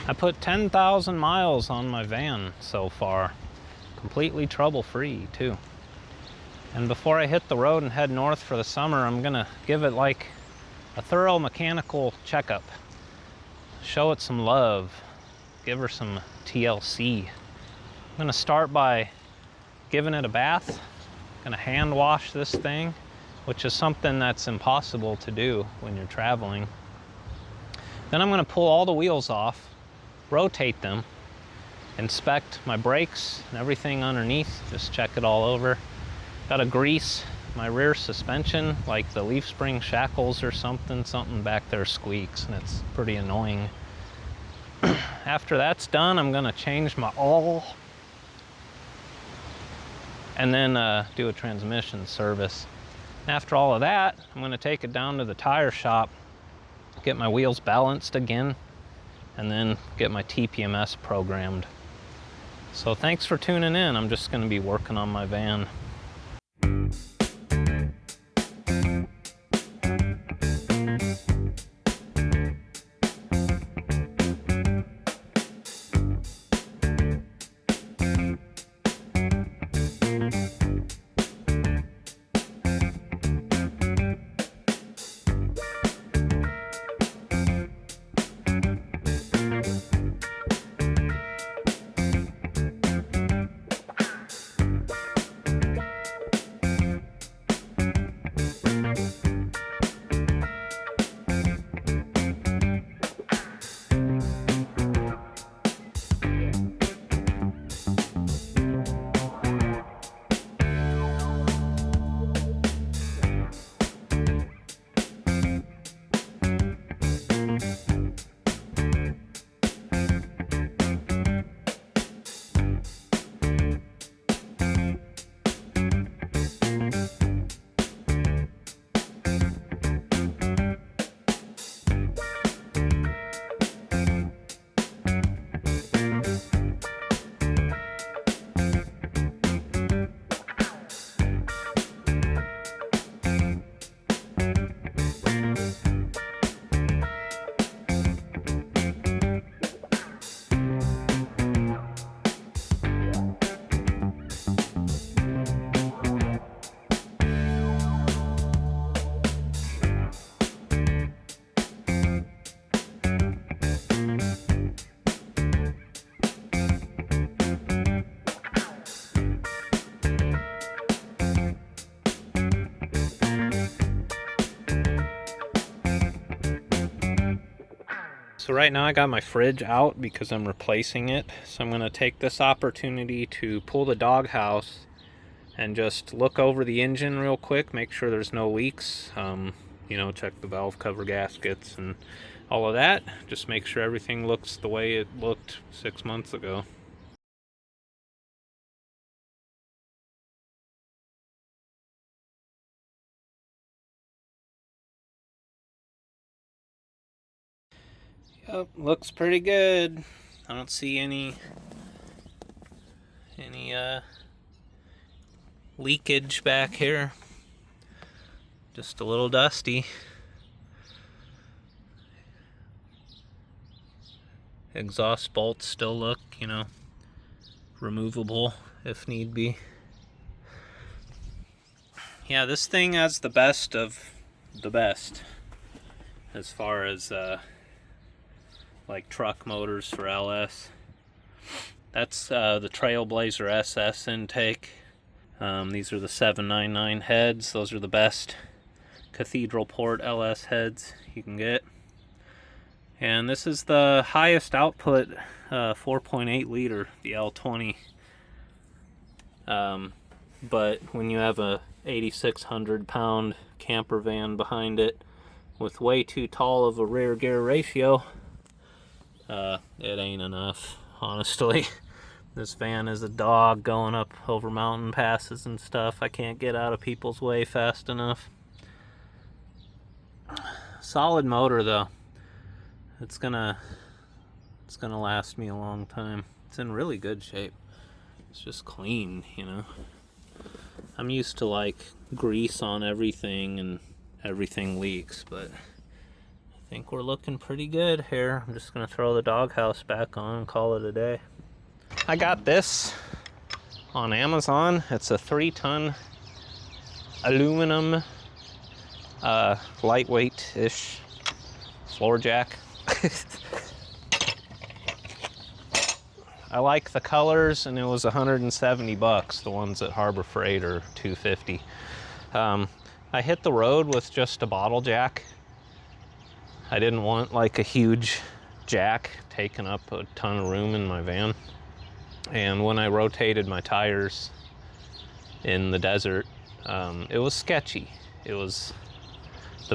I put 10,000 miles on my van so far. Completely trouble-free, too. And before I hit the road and head north for the summer, I'm gonna give it like a thorough mechanical checkup. Show it some love. Give her some TLC. I'm gonna start by giving it a bath. I'm gonna hand wash this thing, which is something that's impossible to do when you're traveling. Then I'm gonna pull all the wheels off, rotate them, inspect my brakes and everything underneath, just check it all over. Gotta grease my rear suspension, like the leaf spring shackles or something back there squeaks and it's pretty annoying. After that's done, I'm gonna change my oil and then do a transmission service. After all of that, I'm gonna take it down to the tire shop, get my wheels balanced again, and then get my TPMS programmed. So thanks for tuning in. I'm just gonna be working on my van. So right now I got my fridge out because I'm replacing it. So I'm gonna take this opportunity to pull the doghouse and just look over the engine real quick, make sure there's no leaks. You know, check the valve cover gaskets and all of that. Just make sure everything looks the way it looked 6 months ago. Yep, looks pretty good. I don't see any leakage back here. Just a little dusty. Exhaust bolts still look, you know, removable if need be. Yeah, this thing has the best of the best as far as like truck motors for LS. That's the Trailblazer SS intake. These are the 799 heads. Those are the best Cathedral Port LS heads you can get. And this is the highest output 4.8 liter, the L20. But when you have a 8,600 pound camper van behind it with way too tall of a rear gear ratio, it ain't enough, honestly. This van is a dog going up over mountain passes and stuff. I can't get out of people's way fast enough. Solid motor though. It's gonna last me a long time. It's in really good shape. It's just clean, you know. I'm used to like grease on everything and everything leaks, but I think we're looking pretty good here. I'm just gonna throw the doghouse back on and call it a day. I got this on Amazon. It's a 3-ton aluminum, lightweight-ish floor jack. I like the colors, and it was 170 bucks. The ones at Harbor Freight are 250. I hit the road with just a bottle jack. I didn't want like a huge jack taking up a ton of room in my van. And when I rotated my tires in the desert, it was sketchy. The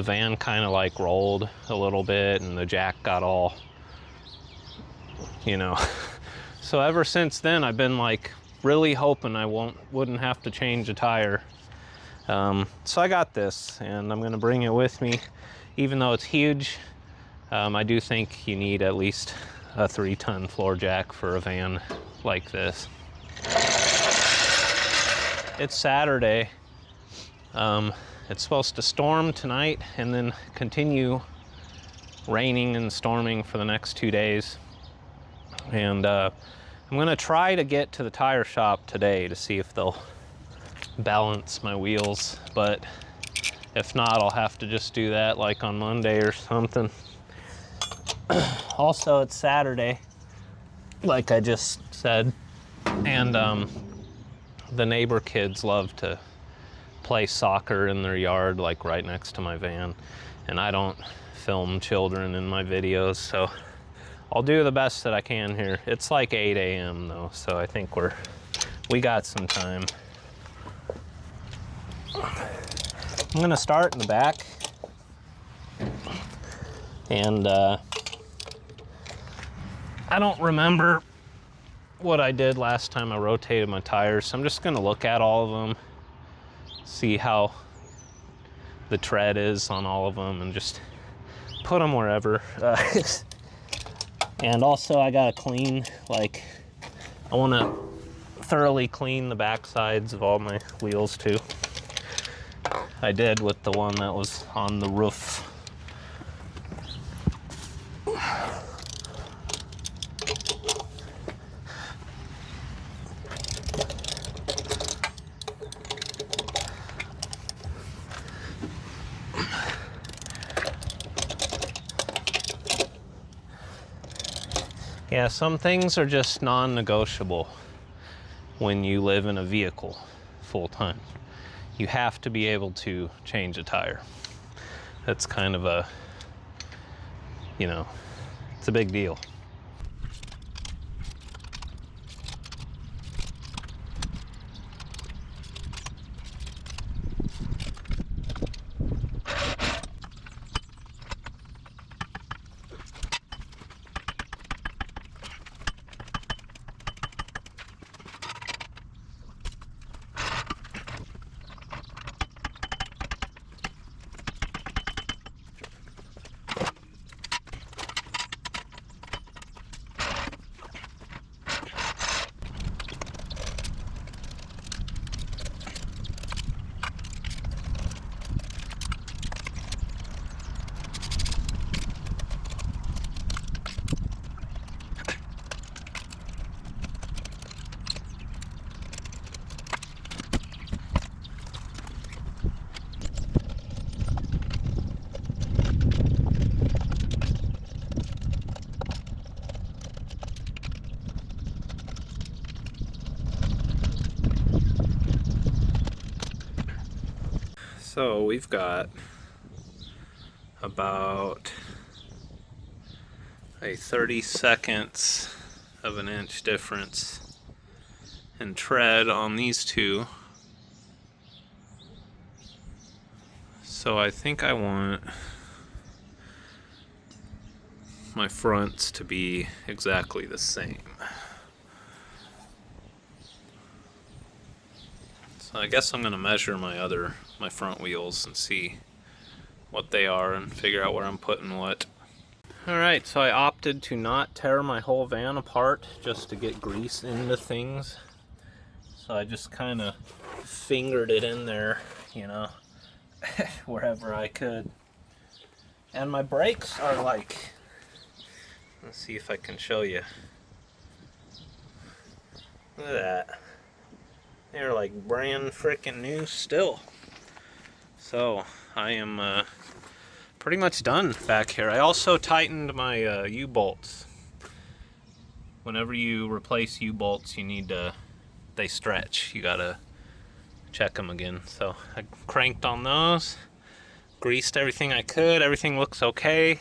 van kind of like rolled a little bit, and the jack got all, you know. So ever since then, I've been like really hoping I wouldn't have to change a tire. So I got this, and I'm gonna bring it with me. Even though it's huge, I do think you need at least a 3-ton floor jack for a van like this. It's Saturday. It's supposed to storm tonight and then continue raining and storming for the next 2 days. And I'm gonna try to get to the tire shop today to see if they'll balance my wheels, but if not, I'll have to just do that like on Monday or something. Also, it's Saturday, like I just said, and the neighbor kids love to play soccer in their yard, like right next to my van, and I don't film children in my videos, so I'll do the best that I can here. It's like 8 a.m. though, so I think we got some time. I'm gonna start in the back, and I don't remember what I did last time I rotated my tires, so I'm just gonna look at all of them, see how the tread is on all of them, and just put them wherever. And also I gotta clean, like, I wanna thoroughly clean the back sides of all my wheels too. I did with the one that was on the roof. Yeah, some things are just non-negotiable when you live in a vehicle full-time. You have to be able to change a tire. That's kind of a, you know, it's a big deal. So we've got about a 30 seconds of an inch difference in tread on these two. So I think I want my fronts to be exactly the same. So I guess I'm gonna measure my front wheels and see what they are and figure out where I'm putting what. Alright, so I opted to not tear my whole van apart just to get grease into things. So I just kind of fingered it in there, you know, wherever I could. And my brakes are like, let's see if I can show you. Look at that. They're like brand freaking new still. So I am pretty much done back here. I also tightened my U-bolts. Whenever you replace U-bolts, you need to, they stretch. You gotta check them again. So I cranked on those, greased everything I could. Everything looks okay.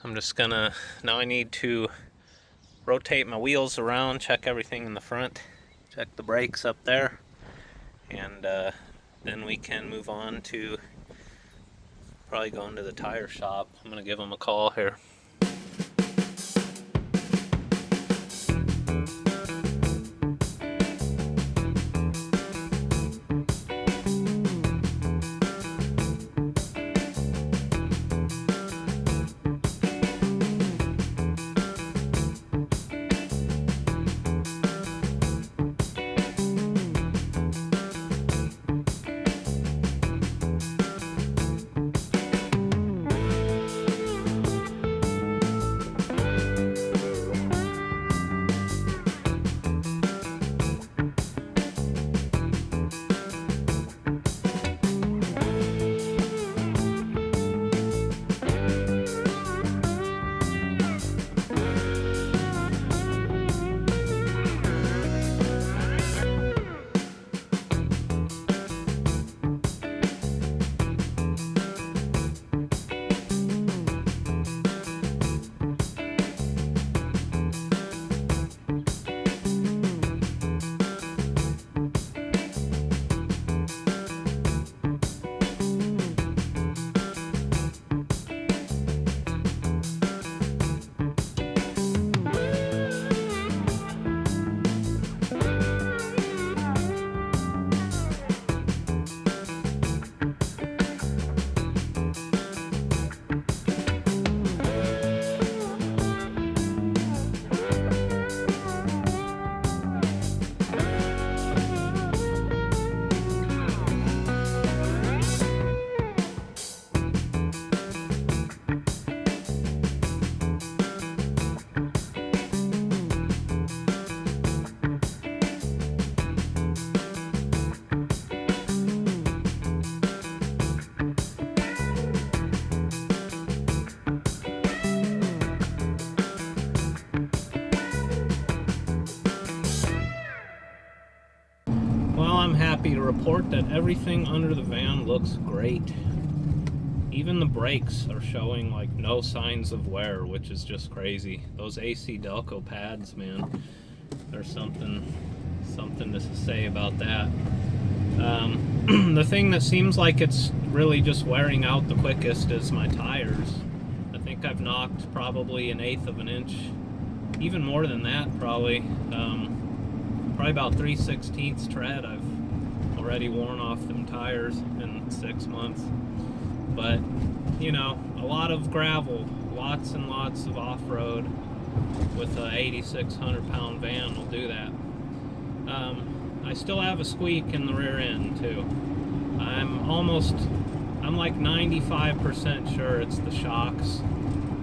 I'm just gonna, now I need to rotate my wheels around, check everything in the front, check the brakes up there, and then we can move on to probably going to the tire shop. I'm gonna give them a call here. I'm happy to report that everything under the van looks great. Even the brakes are showing like no signs of wear, which is just crazy. Those AC Delco pads, man, there's something to say about that. The thing that seems like it's really just wearing out the quickest is my tires. I think I've knocked probably 1/8 of an inch, even more than that probably. Probably about 3/16 tread I've already worn off them tires in 6 months. But you know, a lot of gravel, lots and lots of off-road with a 8,600 pound van will do that. I still have a squeak in the rear end too. I'm like 95% sure it's the shocks,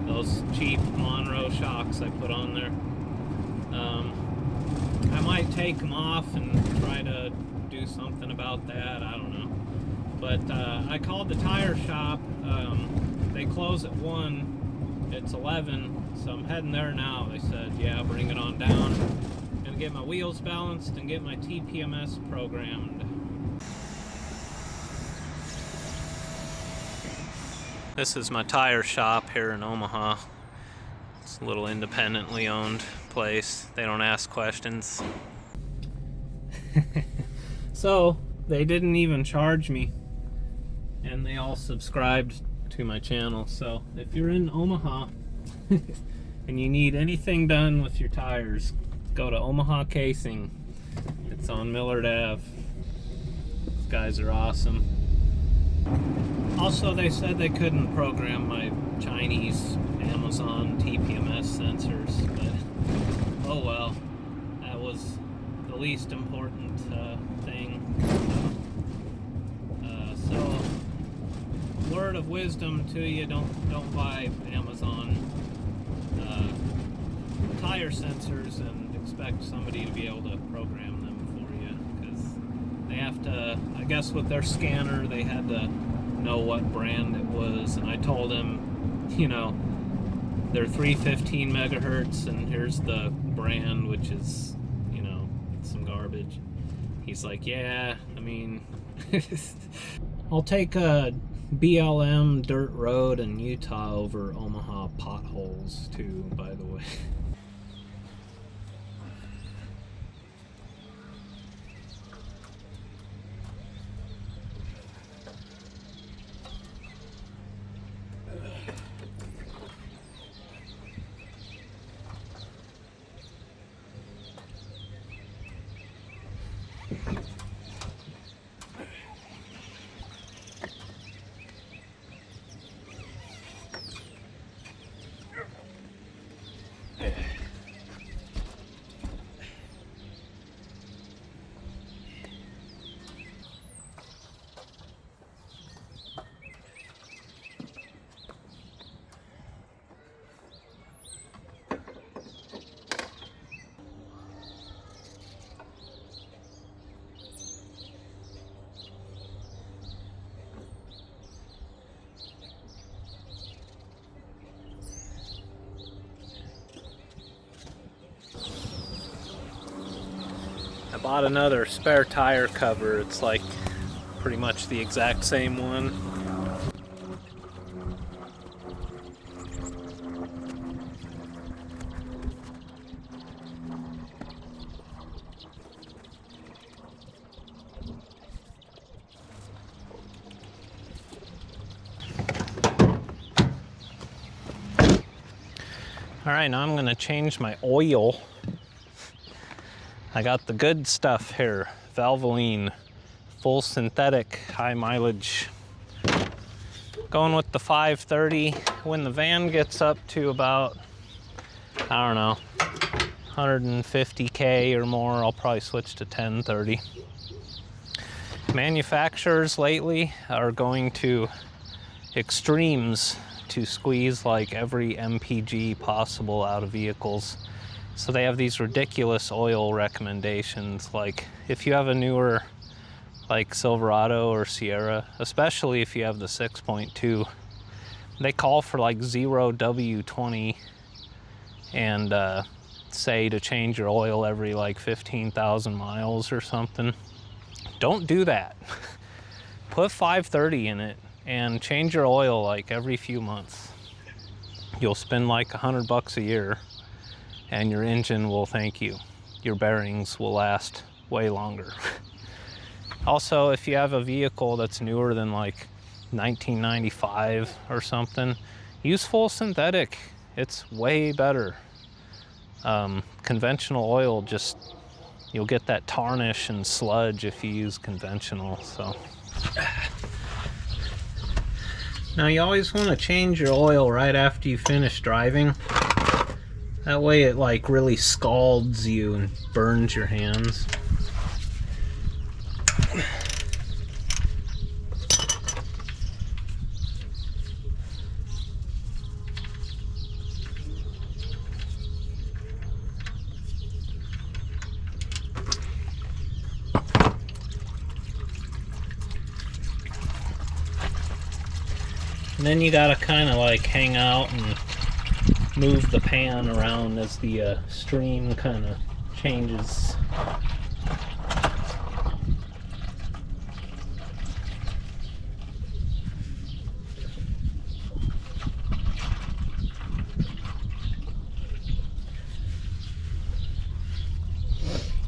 those cheap Monroe shocks I put on there. I might take them off and try to do something about that, I don't know. But I called the tire shop. They close at 1, it's 11, so I'm heading there now. They said, yeah, bring it on down. Gonna get my wheels balanced and get my TPMS programmed. This is my tire shop here in Omaha. It's a little independently owned place. They don't ask questions. So they didn't even charge me, and they all subscribed to my channel. So if you're in Omaha and you need anything done with your tires, go to Omaha Casing. It's on Millard Ave. These guys are awesome. Also, they said they couldn't program my Chinese Amazon TPMS sensors, but oh well, that was the least important thing. So word of wisdom to you: don't buy Amazon tire sensors and expect somebody to be able to program them for you, because they have to, I guess with their scanner, they had to know what brand it was. And I told him, you know, they're 315 megahertz and here's the brand, which is, you know, some garbage. He's like, yeah, I mean, I'll take a BLM dirt road in Utah over Omaha potholes too, by the way. I bought another spare tire cover. It's like pretty much the exact same one. All right, now I'm gonna change my oil. I got the good stuff here, Valvoline, full synthetic, high mileage. Going with the 530. When the van gets up to about, I don't know, 150K or more, I'll probably switch to 1030. Manufacturers lately are going to extremes to squeeze like every MPG possible out of vehicles. So they have these ridiculous oil recommendations, like if you have a newer like Silverado or Sierra, especially if you have the 6.2, they call for like 0 W20 and say to change your oil every like 15,000 miles or something. Don't do that. Put 530 in it and change your oil like every few months. You'll spend like $100 a year and your engine will thank you. Your bearings will last way longer. Also, if you have a vehicle that's newer than like 1995 or something, use full synthetic. It's way better. Conventional oil, just, you'll get that tarnish and sludge if you use conventional, so. Now you always want to change your oil right after you finish driving. That way it like really scalds you and burns your hands. And then you gotta kind of like hang out and move the pan around as the stream kind of changes.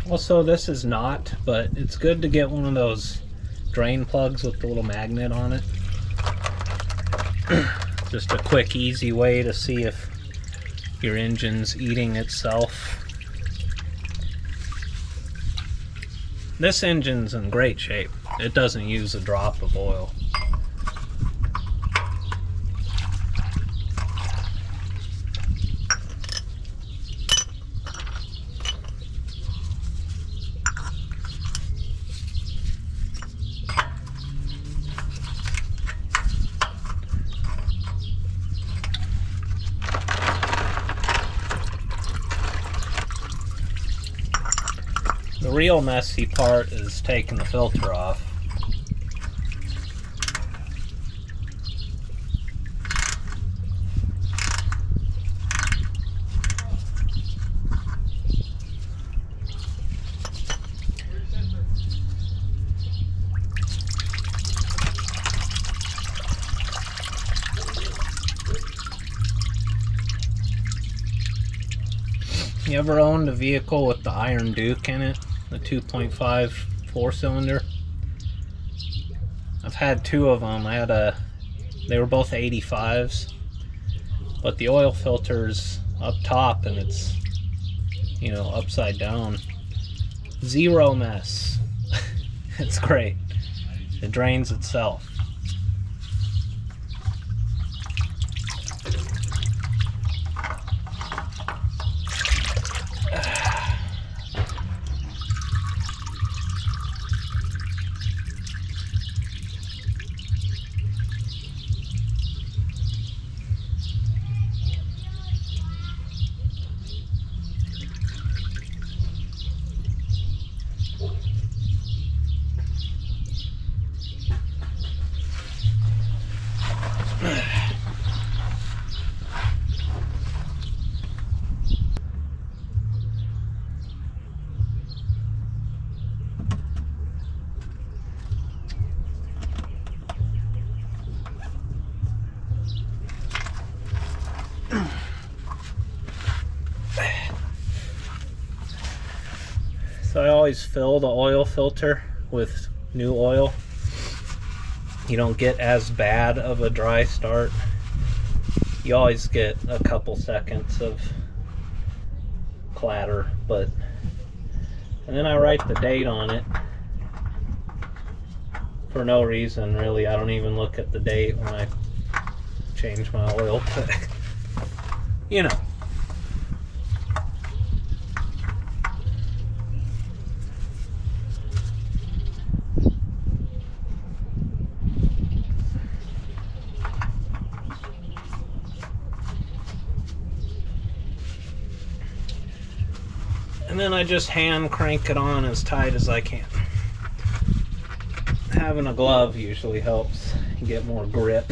Also, this is not, but it's good to get one of those drain plugs with the little magnet on it. Just a quick, easy way to see if your engine's eating itself. This engine's in great shape. It doesn't use a drop of oil. real messy part is taking the filter off. You ever owned a vehicle with the Iron Duke in it? The 2.5 4-cylinder? I've had two of them. They were both 85s, but the oil filter's up top and it's, you know, upside down. Zero mess. It's great. It drains itself. So I always fill the oil filter with new oil. You don't get as bad of a dry start. You always get a couple seconds of clatter, and then I write the date on it for no reason, really. I don't even look at the date when I change my oil, but you know. And then I just hand crank it on as tight as I can. Having a glove usually helps you get more grip.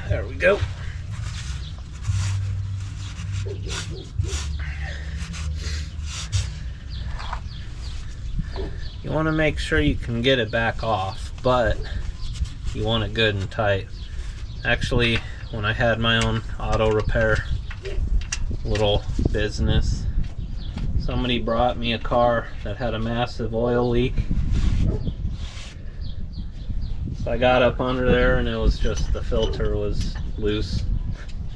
There we go. You want to make sure you can get it back off, but you want it good and tight. Actually, when I had my own auto repair little business, somebody brought me a car that had a massive oil leak. So I got up under there and it was just the filter was loose,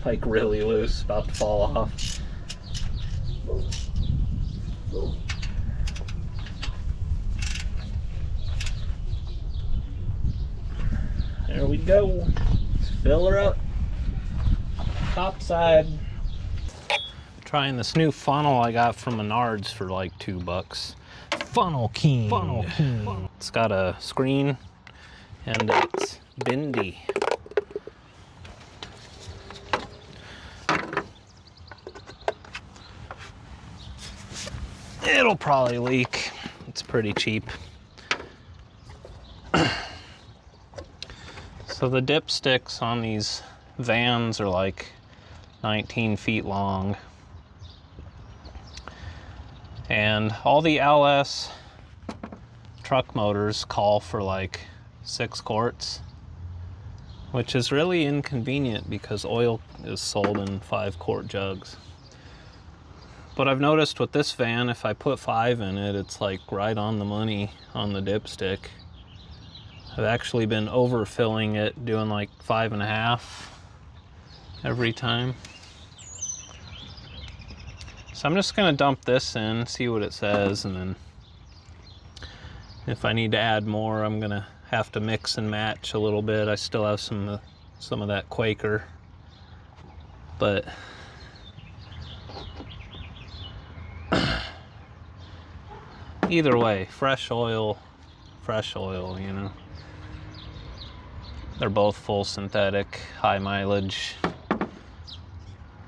like really loose, about to fall off. There we go. Let's fill her up. Top side. Trying this new funnel I got from Menards for like $2. Funnel King. Funnel King. It's got a screen and it's bendy. It'll probably leak. It's pretty cheap. So the dipsticks on these vans are like 19 feet long. And all the LS truck motors call for like 6 quarts, which is really inconvenient because oil is sold in 5-quart jugs. But I've noticed with this van, if I put 5 in it, it's like right on the money on the dipstick. I've actually been overfilling it, doing like 5.5 every time. So I'm just gonna dump this in, see what it says, and then if I need to add more, I'm gonna have to mix and match a little bit. I still have some of that Quaker, but either way, fresh oil, you know. They're both full synthetic, high mileage.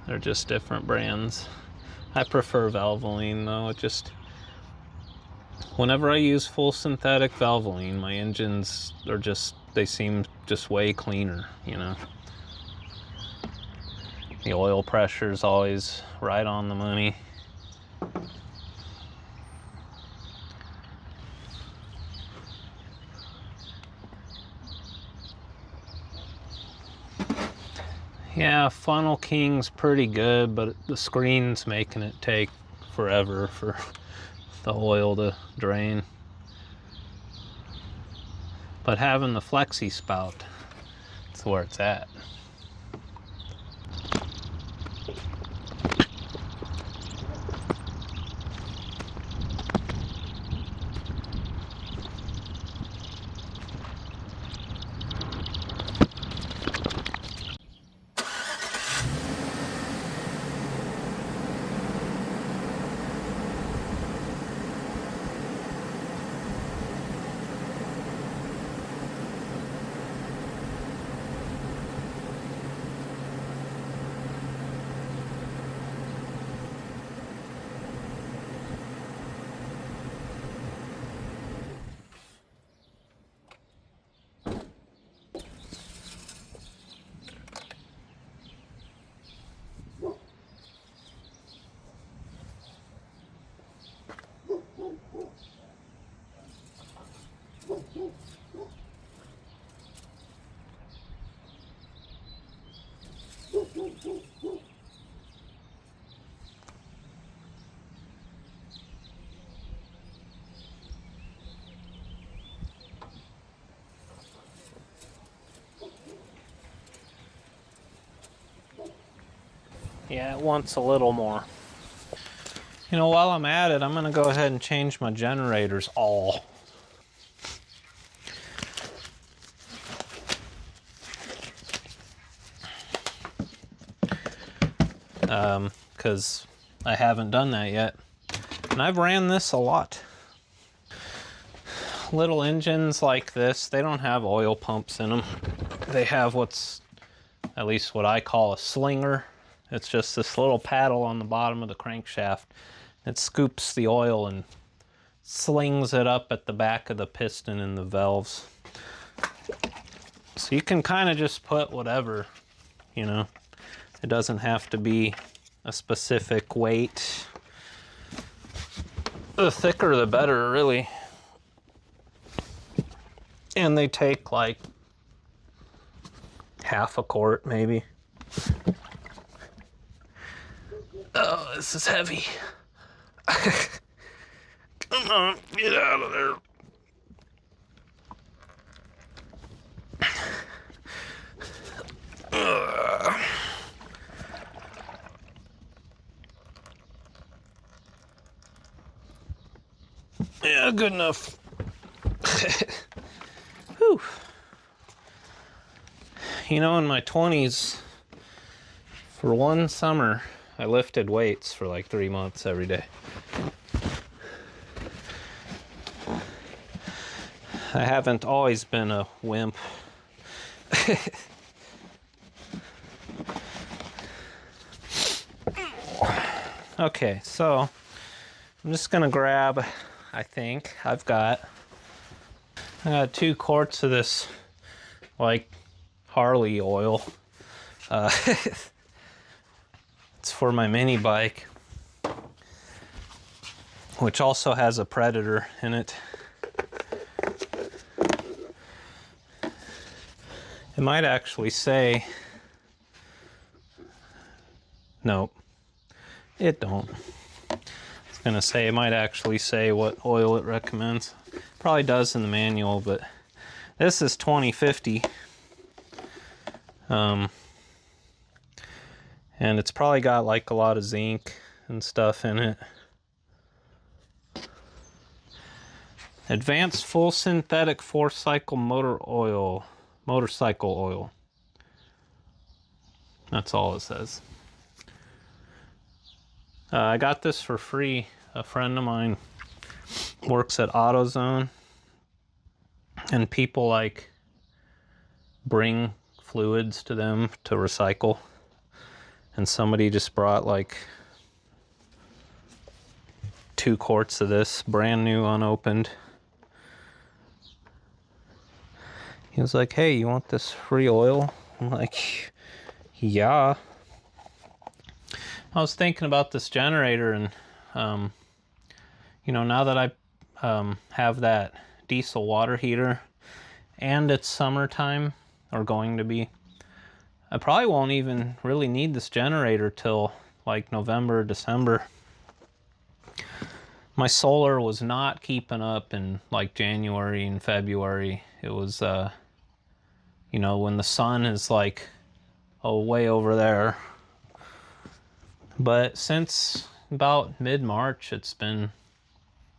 They're just different brands. I prefer Valvoline though. It just, whenever I use full synthetic Valvoline, my engines are just, they seem just way cleaner, you know. The oil pressure is always right on the money. Yeah, Funnel King's pretty good, but the screen's making it take forever for the oil to drain. But having the flexi spout, that's where it's at. Yeah, it wants a little more. You know, while I'm at it, I'm gonna go ahead and change my generators all. Because I haven't done that yet. And I've ran this a lot. Little engines like this, they don't have oil pumps in them. They have what's, at least what I call a slinger. It's just this little paddle on the bottom of the crankshaft. It scoops the oil and slings it up at the back of the piston and the valves. So you can kind of just put whatever, you know. It doesn't have to be a specific weight. The thicker the better, really. And they take like half a quart, maybe. Oh, this is heavy. Come on, get out of there. Yeah, good enough. Whew. You know, in my 20s, for one summer, I lifted weights for like 3 months every day. I haven't always been a wimp. Okay, so I'm just gonna grab, I think I got 2 quarts of this like Harley oil. It's for my mini bike, which also has a Predator in it. It might actually say, nope, it don't. I was gonna say it might actually say what oil it recommends. Probably does in the manual, but this is 2050. And it's probably got like a lot of zinc and stuff in it. Advanced full synthetic 4-cycle motorcycle oil. That's all it says. I got this for free. A friend of mine works at AutoZone, and people like bring fluids to them to recycle, and somebody just brought like 2 quarts of this, brand new, unopened. He was like, hey, you want this free oil? I'm like, yeah. I was thinking about this generator, and you know, now that I have that diesel water heater and it's summertime, or going to be, I probably won't even really need this generator till like November, December. My solar was not keeping up in like January and February. It was, you know, when the sun is like, oh, way over there. But since about mid-March, it's been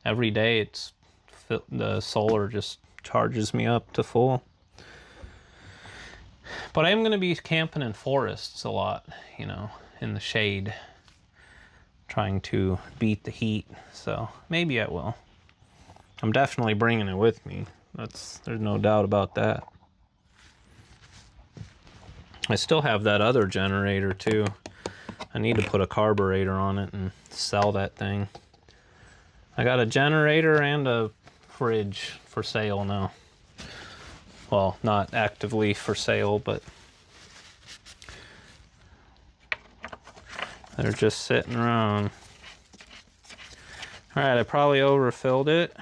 every day. The solar just charges me up to full. But I am going to be camping in forests a lot, you know, in the shade, trying to beat the heat. So maybe I will. I'm definitely bringing it with me. There's no doubt about that. I still have that other generator too. I need to put a carburetor on it and sell that thing. I got a generator and a fridge for sale now. Well, not actively for sale, but they're just sitting around. All right, I probably overfilled it.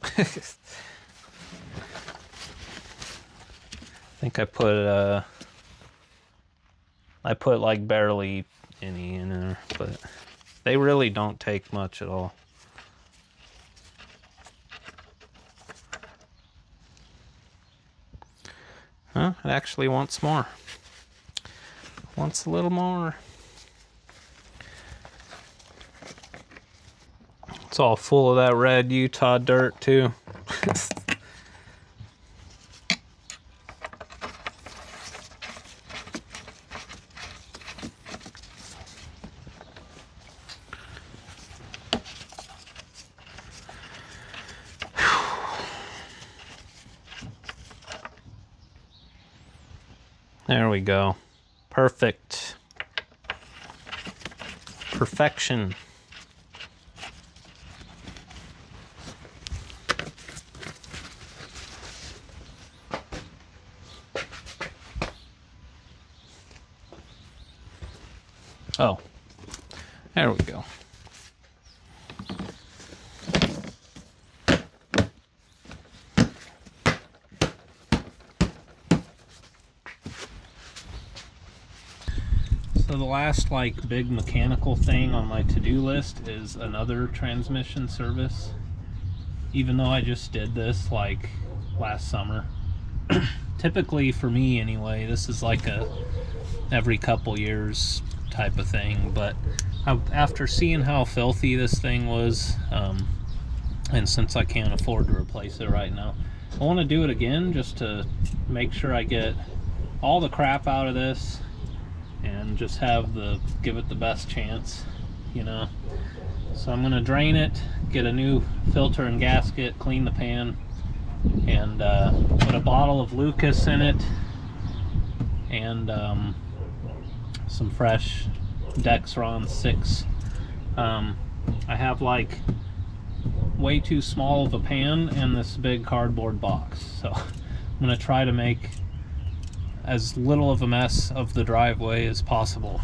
I think I put like barely any in there, but they really don't take much at all. Huh? It actually wants more. Wants a little more. It's all full of that red Utah dirt too. There we go. Perfect. Perfection. Oh, there we go. So the last like big mechanical thing on my to-do list is another transmission service. Even though I just did this like last summer. Typically for me anyway, this is like a every couple years type of thing, but after seeing how filthy this thing was, and since I can't afford to replace it right now, I want to do it again just to make sure I get all the crap out of this and just give it the best chance, you know. So I'm gonna drain it, get a new filter and gasket, clean the pan, and put a bottle of Lucas in it, and some fresh Dexron 6. I have like way too small of a pan and this big cardboard box, so I'm gonna try to make as little of a mess of the driveway as possible.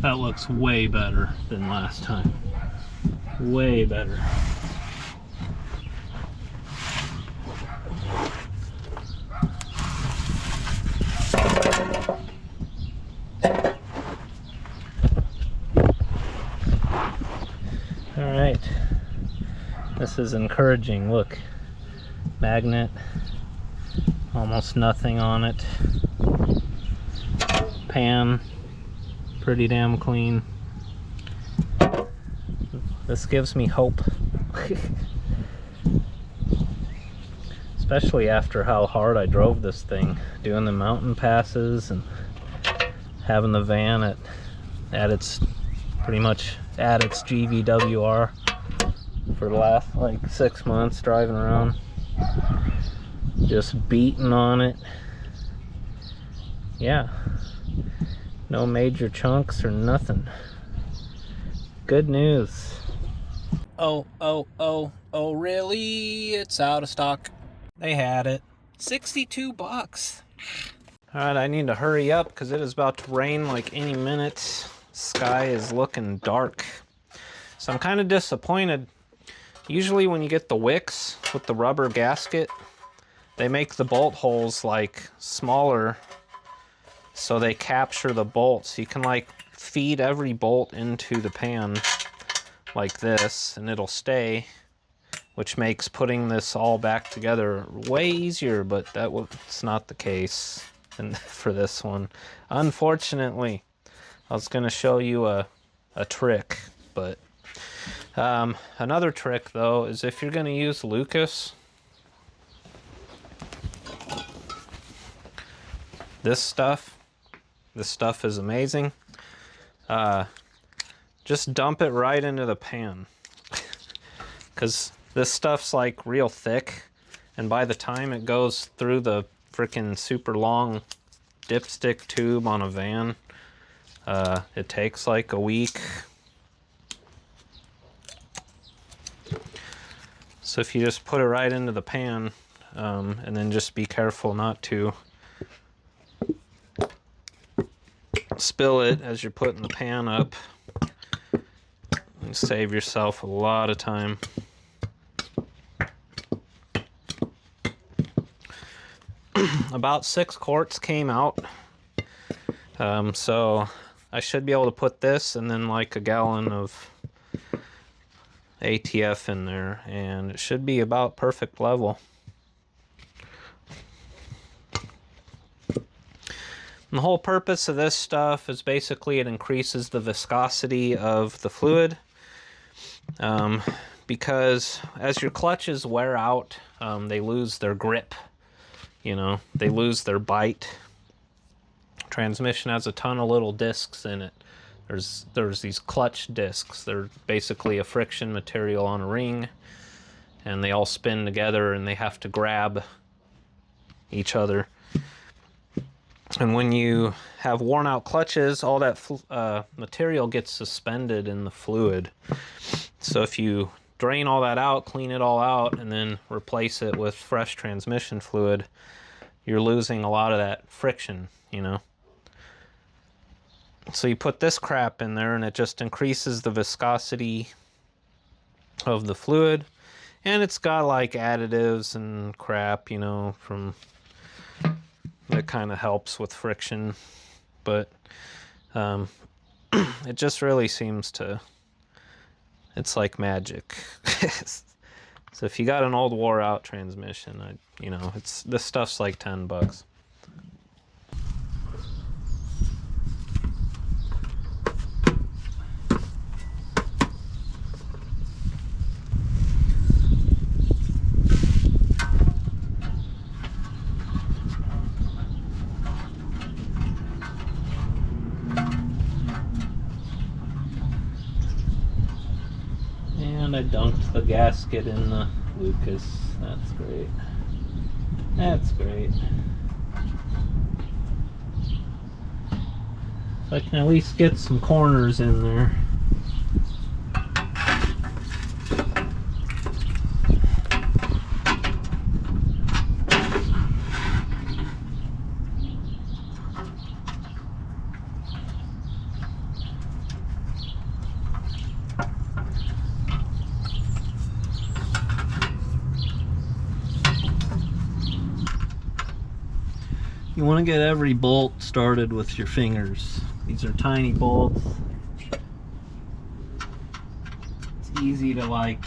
That looks way better than last time. Way better. All right, this is encouraging. Look, magnet, almost nothing on it. Pan, pretty damn clean. This gives me hope. Especially after how hard I drove this thing, doing the mountain passes and having the van at its pretty much at its GVWR for the last like 6 months, driving around, just beating on it. Yeah, no major chunks or nothing. Good news. Oh, really? It's out of stock. They had it. 62 bucks. All right, I need to hurry up because it is about to rain like any minute. Sky is looking dark. So I'm kind of disappointed. Usually when you get the wicks with the rubber gasket, they make the bolt holes like smaller so they capture the bolts. You can like feed every bolt into the pan like this and it'll stay, which makes putting this all back together way easier, but that's not the case for this one, unfortunately. I was going to show you a trick, but another trick though is if you're going to use Lucas, this stuff is amazing. Just dump it right into the pan, because this stuff's like real thick, and by the time it goes through the freaking super long dipstick tube on a van, it takes like a week. So if you just put it right into the pan, and then just be careful not to spill it as you're putting the pan up, and save yourself a lot of time. About 6 quarts came out, so I should be able to put this and then like a gallon of ATF in there, and it should be about perfect level. And the whole purpose of this stuff is basically it increases the viscosity of the fluid, because as your clutches wear out, they lose their grip. You know, they lose their bite. Transmission has a ton of little discs in it. There's these clutch discs. They're basically a friction material on a ring, and they all spin together and they have to grab each other. And when you have worn out clutches, all that material gets suspended in the fluid. So if you drain all that out, clean it all out, and then replace it with fresh transmission fluid, you're losing a lot of that friction, you know. So you put this crap in there and it just increases the viscosity of the fluid, and it's got like additives and crap, you know, that kind of helps with friction, but it just really seems to, it's like magic. So if you got an old wore out transmission, you know, this stuff's like 10 bucks. And I dunked the gasket in the Lucas. That's great. That's great. So I can at least get some corners in there. You want to get every bolt started with your fingers. These are tiny bolts. It's easy to like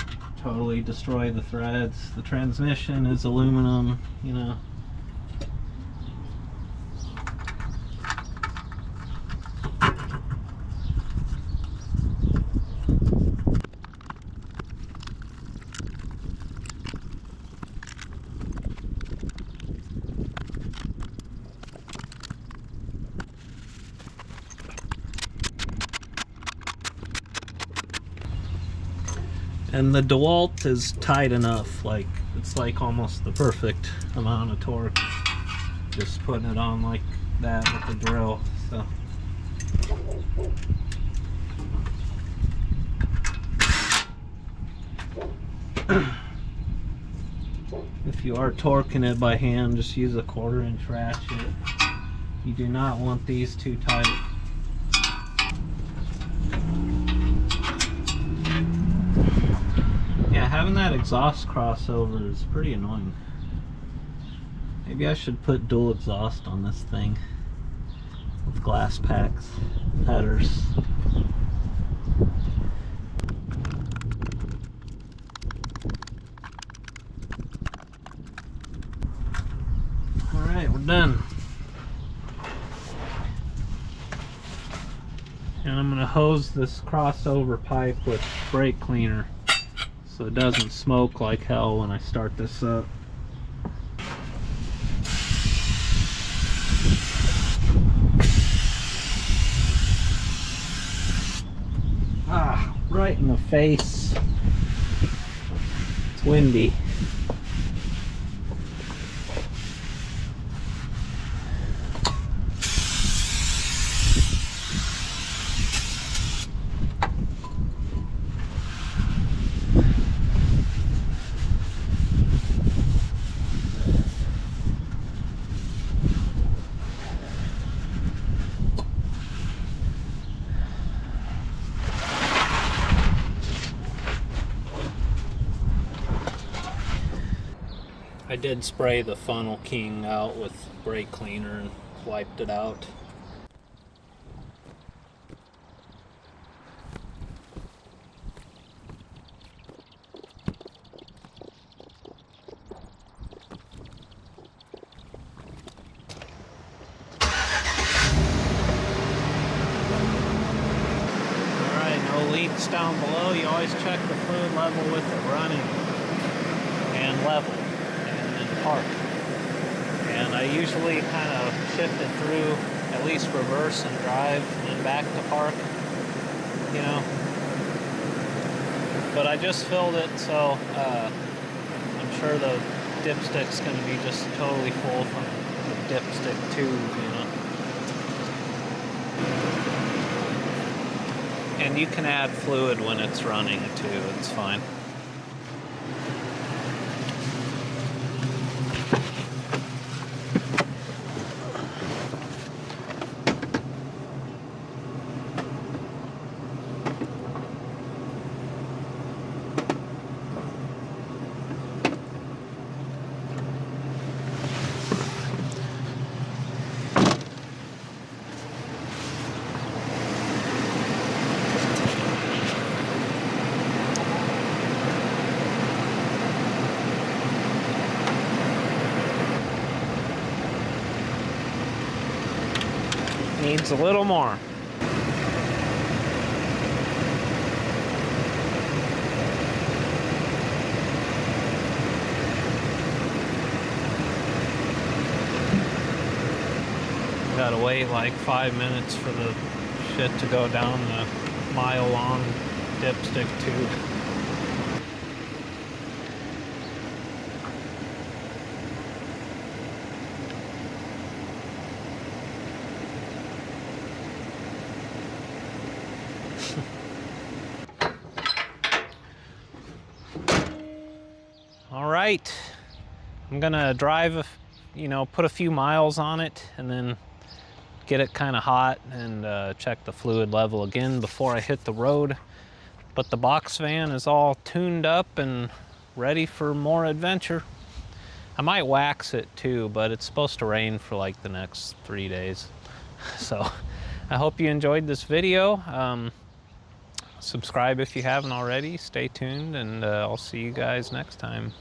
totally destroy the threads. The transmission is aluminum, you know. And the DeWalt is tight enough, like it's like almost the perfect amount of torque. Just putting it on like that with the drill. So if you are torquing it by hand, just use a 1/4 inch ratchet. You do not want these too tight. Yeah, having that exhaust crossover is pretty annoying. Maybe I should put dual exhaust on this thing with glass packs, headers. Alright, we're done. And I'm going to hose this crossover pipe with brake cleaner so it doesn't smoke like hell when I start this up. Ah, right in the face. It's windy. I did spray the funnel king out with brake cleaner and wiped it out. Alright, no leaks down below. You always check the fluid level with it running and level. Park. And I usually kind of shift it through, at least reverse and drive, and then back to park, you know. But I just filled it, so I'm sure the dipstick's going to be just totally full from the dipstick tube, you know. And you can add fluid when it's running too, it's fine. Needs a little more. Gotta wait like 5 minutes for the shit to go down the mile-long dipstick tube. All right, I'm gonna drive, put a few miles on it and then get it kind of hot and check the fluid level again before I hit the road. But the box van is all tuned up and ready for more adventure. I might wax it too, but it's supposed to rain for like the next 3 days. So I hope you enjoyed this video. Subscribe if you haven't already. Stay tuned, and I'll see you guys next time.